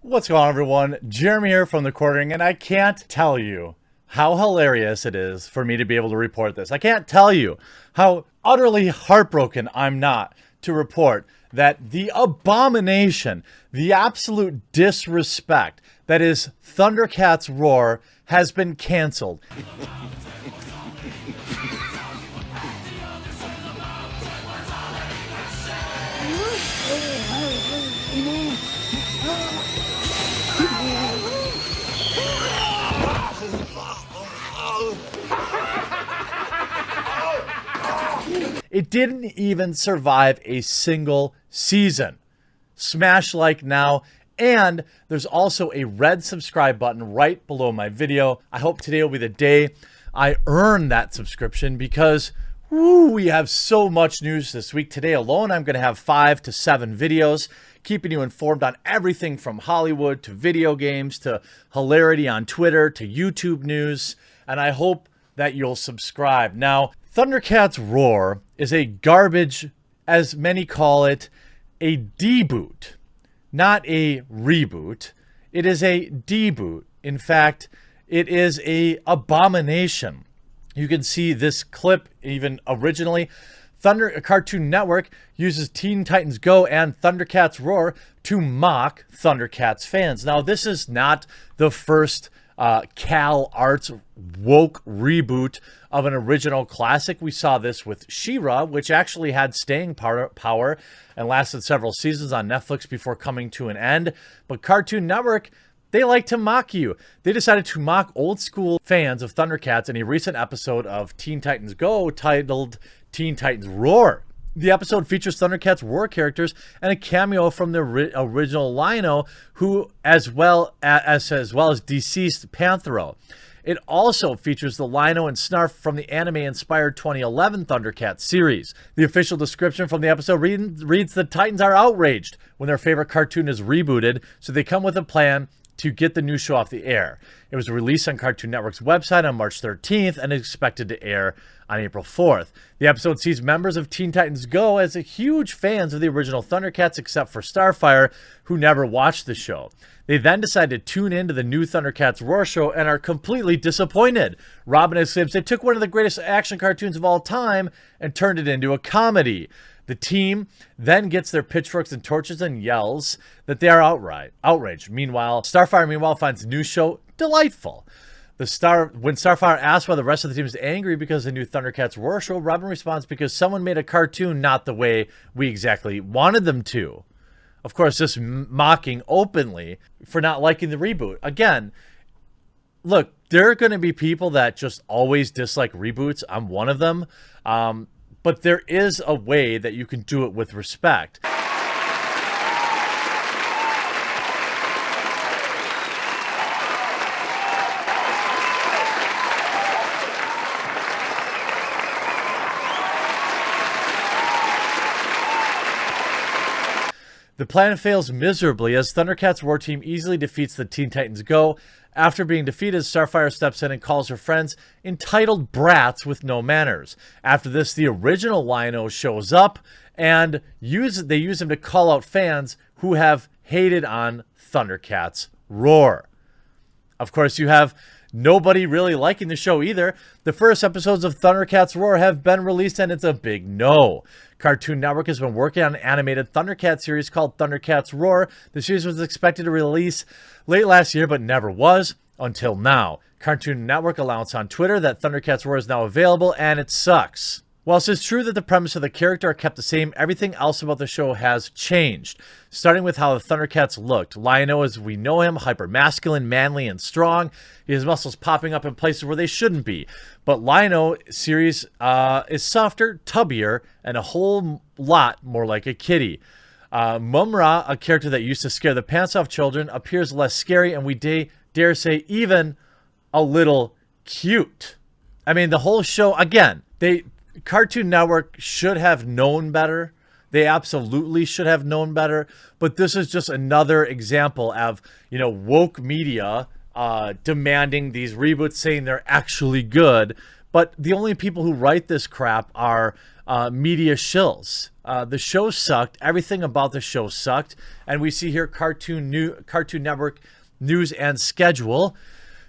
What's going on, everyone? Jeremy here from the Quartering, and I can't tell you how hilarious it is for me to be able to report this. I can't tell you how utterly heartbroken I'm not to report that the abomination, the absolute disrespect that is Thundercats Roar has been canceled. It didn't even survive a single season. Smash like now, and there's also a red subscribe button right below my video. I hope today will be the day I earn that subscription because we have so much news this week. Today alone, I'm going to have 5 to 7 videos, keeping you informed on everything from Hollywood to video games to hilarity on Twitter to YouTube news, and I hope that you'll subscribe. Now, Thundercats Roar is a garbage, as many call it, a deboot, not a reboot. It is a deboot. In fact, it is a abomination. You can see this clip even originally. Cartoon Network uses Teen Titans Go and Thundercats Roar to mock Thundercats fans. Now, this is not the first Cal Arts woke reboot of an original classic. We saw this with She-Ra, which actually had staying power and lasted several seasons on Netflix before coming to an end. But Cartoon Network, they like to mock you. They decided to mock old school fans of Thundercats in a recent episode of Teen Titans Go titled Teen Titans Roar. The episode features Thundercats Roar characters and a cameo from the original Lion-O, who as well as deceased Panthro. It also features the Lion-O and Snarf from the anime-inspired 2011 Thundercats series. The official description from the episode reads, "The Titans are outraged when their favorite cartoon is rebooted, so they come with a plan to get the new show off the air." It was released on Cartoon Network's website on March 13th and is expected to air on April 4th. The episode sees members of Teen Titans Go as huge fans of the original Thundercats, except for Starfire, who never watched the show. They then decide to tune into the new Thundercats Roar show and are completely disappointed. Robin exclaims, "They took one of the greatest action cartoons of all time and turned it into a comedy." The team then gets their pitchforks and torches and yells that they are outraged. Starfire finds the new show delightful. When Starfire asks why the rest of the team is angry because the new Thundercats Roar show, Robin responds, "Because someone made a cartoon not the way we exactly wanted them to." Of course, just mocking openly for not liking the reboot. Again, look, there are going to be people that just always dislike reboots. I'm one of them. But there is a way that you can do it with respect. The plan fails miserably as Thundercats Roar team easily defeats the Teen Titans Go. After being defeated, Starfire steps in and calls her friends entitled brats with no manners. After this, the original Lion-O shows up and they use him to call out fans who have hated on Thundercats Roar. Of course, you have nobody really liking the show either. The first episodes of Thundercats Roar have been released and it's a big no. Cartoon Network has been working on an animated Thundercats series called Thundercats Roar. The series was expected to release late last year but never was until now. Cartoon Network announced on Twitter that Thundercats Roar is now available and it sucks. Whilst it's true that the premise of the character are kept the same, everything else about the show has changed. Starting with how the Thundercats looked. Lion-O, as we know him, hyper-masculine, manly, and strong. He has muscles popping up in places where they shouldn't be. But Lion-O series is softer, tubbier, and a whole lot more like a kitty. Mumra, a character that used to scare the pants off children, appears less scary and we dare say even a little cute. I mean, the whole show, again, Cartoon Network should have known better. They absolutely should have known better. But this is just another example of, woke media demanding these reboots, saying they're actually good. But the only people who write this crap are media shills. The show sucked. Everything about the show sucked. And we see here Cartoon Network news and schedule.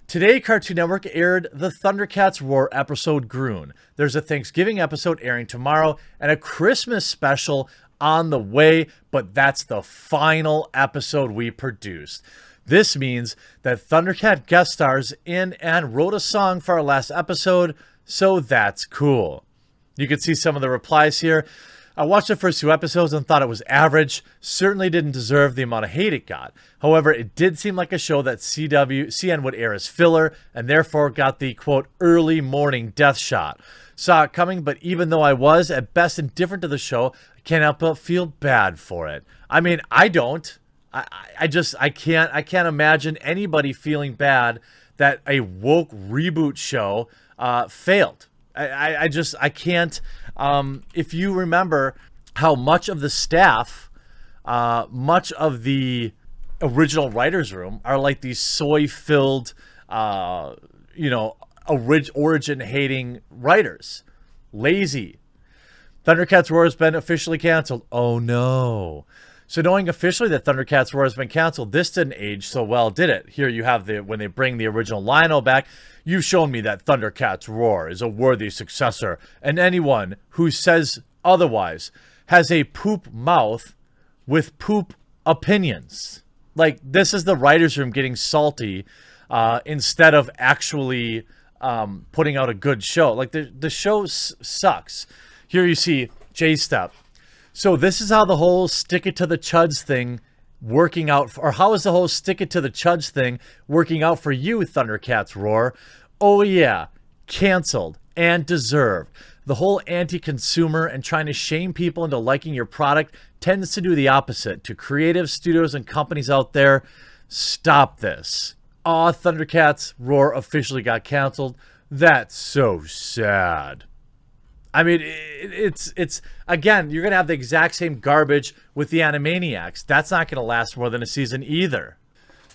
Today, Cartoon Network aired the Thundercats Roar episode Groon. There's a Thanksgiving episode airing tomorrow and a Christmas special on the way, but that's the final episode we produced. This means that Thundercat guest stars in and wrote a song for our last episode, so that's cool. You can see some of the replies here. I watched the first 2 episodes and thought it was average. Certainly didn't deserve the amount of hate it got. However, it did seem like a show that CN would air as filler and therefore got the, quote, early morning death shot. Saw it coming, but even though I was, at best, indifferent to the show, I can't help but feel bad for it. I mean, I don't. I can't imagine anybody feeling bad that a woke reboot show failed. I can't. If you remember how much of the staff, much of the original writer's room are like these soy-filled, origin-hating writers. Lazy. Thundercats Roar has been officially canceled. Oh, no. So knowing officially that Thundercats Roar has been canceled, this didn't age so well, did it? Here you have when they bring the original Lionel back. You've shown me that Thundercats Roar is a worthy successor, and anyone who says otherwise has a poop mouth with poop opinions. Like, this is the writer's room getting salty instead of actually putting out a good show. Like, the show sucks. Here you see J-Step. So this is how the whole stick it to the chuds thing working out, or how is the whole stick it to the chuds thing working out for you, Thundercats Roar? Oh yeah, canceled and deserved. The whole anti-consumer and trying to shame people into liking your product tends to do the opposite. To creative studios and companies out there, stop this. Aw, Thundercats Roar officially got canceled. That's so sad. I mean, it's again, you're going to have the exact same garbage with the Animaniacs. That's not going to last more than a season either.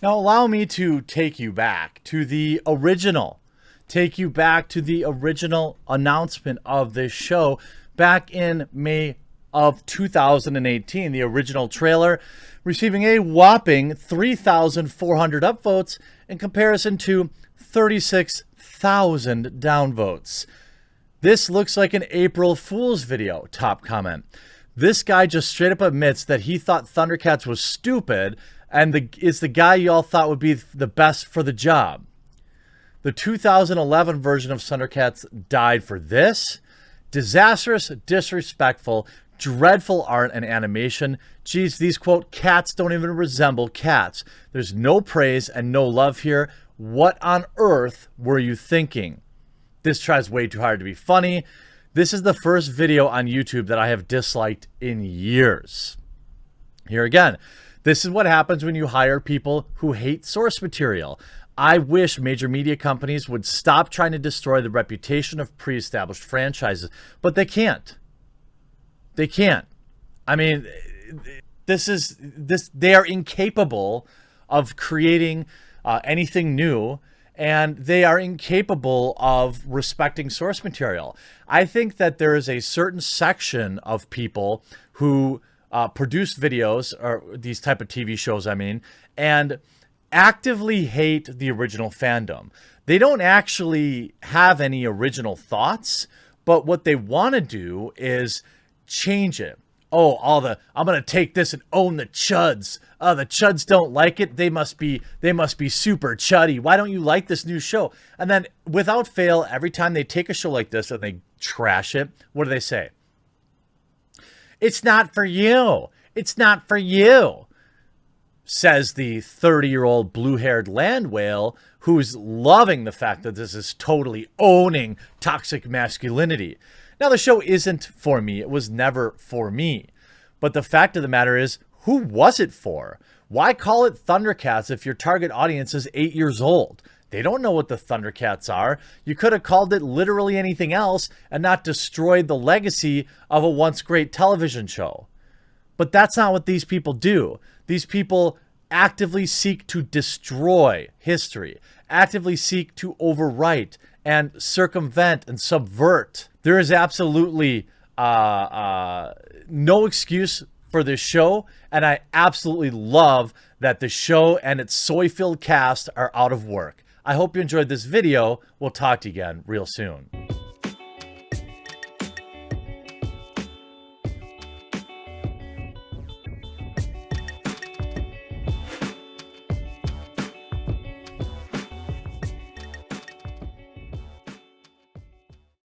Now, allow me to take you back to the original. Take you back to the original announcement of this show back in May of 2018. The original trailer receiving a whopping 3,400 upvotes in comparison to 36,000 downvotes. This looks like an April Fool's video, top comment. This guy just straight up admits that he thought Thundercats was stupid and is the guy y'all thought would be the best for the job. The 2011 version of Thundercats died for this. Disastrous, disrespectful, dreadful art and animation. Geez, these, quote, cats don't even resemble cats. There's no praise and no love here. What on earth were you thinking? This tries way too hard to be funny. This is the first video on YouTube that I have disliked in years. Here again, this is what happens when you hire people who hate source material. I wish major media companies would stop trying to destroy the reputation of pre-established franchises, but they can't. They can't. I mean, they are incapable of creating anything new, and they are incapable of respecting source material. I think that there is a certain section of people who produce videos, or these type of TV shows, I mean, and actively hate the original fandom. They don't actually have any original thoughts, but what they want to do is change it. Oh, I'm going to take this and own the chuds. The chuds don't like it. They must be super chuddy. Why don't you like this new show? And then without fail, every time they take a show like this and they trash it, what do they say? It's not for you. It's not for you, says the 30-year-old blue-haired land whale who's loving the fact that this is totally owning toxic masculinity. Now, the show isn't for me. It was never for me. But the fact of the matter is, who was it for? Why call it Thundercats if your target audience is 8 years old? They don't know what the Thundercats are. You could have called it literally anything else and not destroyed the legacy of a once great television show. But that's not what these people do. These people actively seek to destroy history, actively seek to overwrite and circumvent and subvert. There is absolutely no excuse for this show, and I absolutely love that the show and its soy-filled cast are out of work. I hope you enjoyed this video. We'll talk to you again real soon.